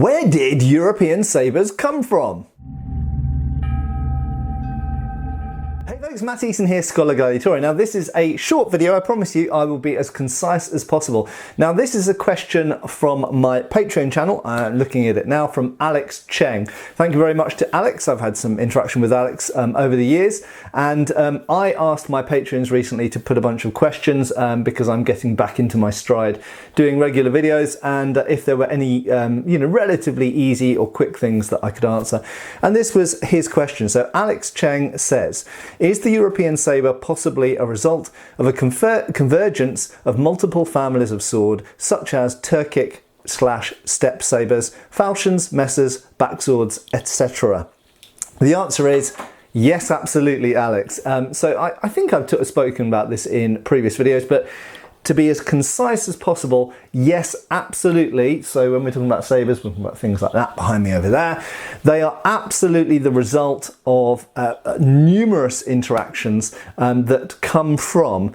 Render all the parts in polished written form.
Where did European sabers come from? Hey folks, Matt Easton here, Schola Gladiatoria. Now this is a short video. I promise you I will be as concise as possible. Now this is a question from my Patreon channel. I'm looking at it now, from Alex Cheng. Thank you very much to Alex. I've had some interaction with Alex over the years, and I asked my patrons recently to put a bunch of questions because I'm getting back into my stride doing regular videos, and if there were any relatively easy or quick things that I could answer. And this was his question. So Alex Cheng says, is the European saber possibly a result of a convergence of multiple families of sword, such as Turkic/steppe sabers, falchions, messers, backswords, etc.? The answer is yes, absolutely, Alex. So I think I've spoken about this in previous videos, but to be as concise as possible, yes, absolutely. So when we're talking about sabers, we're talking about things like that behind me over there. They are absolutely the result of numerous interactions that come from,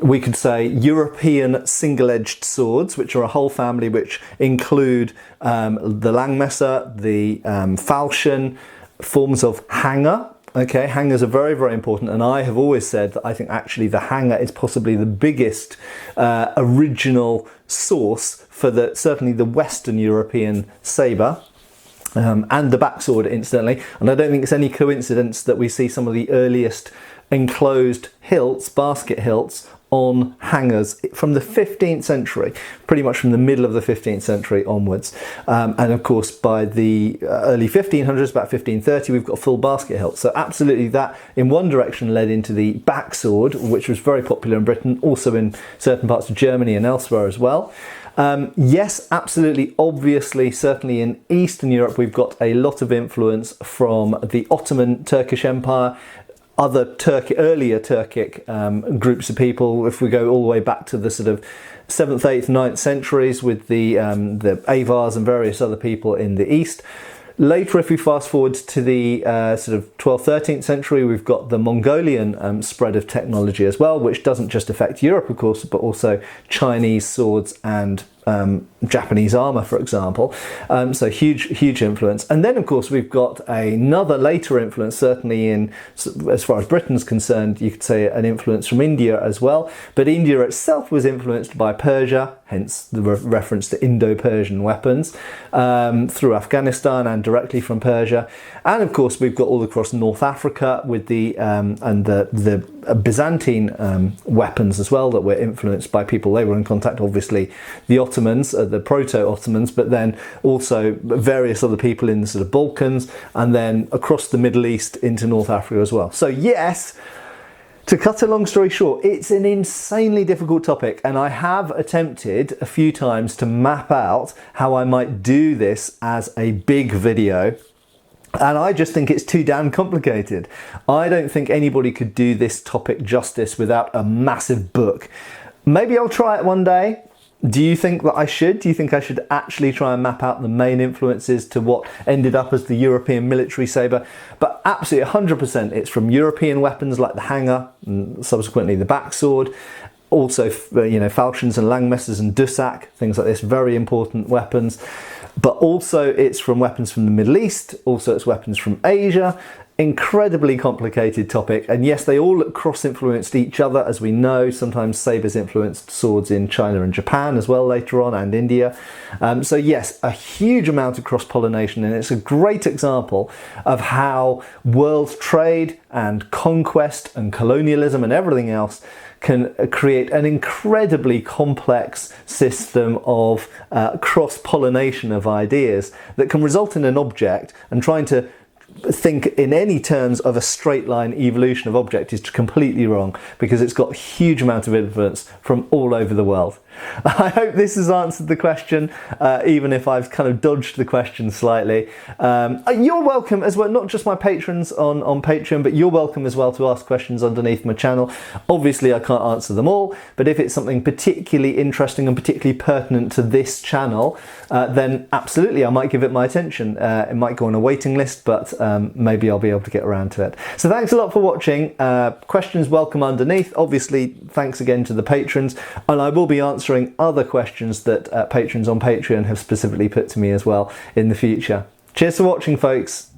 we could say, European single-edged swords, which are a whole family which include the Langmesser, the falchion, forms of hanger. Okay, hangers are very, very important, and I have always said that I think actually the hanger is possibly the biggest original source for certainly the Western European saber. And the backsword, incidentally, and I don't think it's any coincidence that we see some of the earliest enclosed hilts, basket hilts, on hangers from the 15th century, pretty much from the middle of the 15th century onwards. And of course, by the early 1500s, about 1530, we've got full basket hilts. So absolutely that, in one direction, led into the backsword, which was very popular in Britain, also in certain parts of Germany and elsewhere as well. Yes, absolutely, obviously, certainly in Eastern Europe, we've got a lot of influence from the Ottoman Turkish Empire, other earlier Turkic groups of people. If we go all the way back to the sort of 7th, 8th, 9th centuries with the Avars and various other people in the East. Later, if we fast forward to the sort of 12th, 13th century, we've got the Mongolian spread of technology as well, which doesn't just affect Europe, of course, but also Chinese swords and Japanese armour, for example. So huge influence. And then, of course, we've got another later influence, certainly in, as far as Britain's concerned, you could say an influence from India as well. But India itself was influenced by Persia, hence the reference to Indo-Persian weapons, through Afghanistan and directly from Persia. And of course, we've got all across North Africa with the Byzantine weapons as well that were influenced by people. They were in contact, obviously, the Ottomans, the proto-Ottomans, but then also various other people in the sort of Balkans, and then across the Middle East into North Africa as well. So yes, to cut a long story short, it's an insanely difficult topic, and I have attempted a few times to map out how I might do this as a big video. And I just think it's too damn complicated. I don't think anybody could do this topic justice without a massive book. Maybe I'll try it one day. Do you think that I should? Do you think I should actually try and map out the main influences to what ended up as the European military saber? But absolutely 100% it's from European weapons like the hanger and subsequently the backsword. Also, falchions and langmessers and dussak, things like this, very important weapons. But also it's from weapons from the Middle East, also it's weapons from Asia. Incredibly complicated topic, and yes, they all cross-influenced each other, as we know. Sometimes sabers influenced swords in China and Japan as well later on, and India. So yes, a huge amount of cross-pollination, and it's a great example of how world trade and conquest and colonialism and everything else can create an incredibly complex system of cross-pollination of ideas that can result in an object, and trying to think in any terms of a straight line evolution of object is completely wrong, because it's got a huge amount of influence from all over the world. I hope this has answered the question, even if I've kind of dodged the question slightly. You're welcome as well, not just my patrons on Patreon, but you're welcome as well to ask questions underneath my channel. Obviously I can't answer them all, but if it's something particularly interesting and particularly pertinent to this channel, then absolutely I might give it my attention. It might go on a waiting list, but maybe I'll be able to get around to it. So thanks a lot for watching. Questions welcome underneath. Obviously, thanks again to the patrons, and I will be answering answering other questions that patrons on Patreon have specifically put to me as well in the future. Cheers for watching, folks.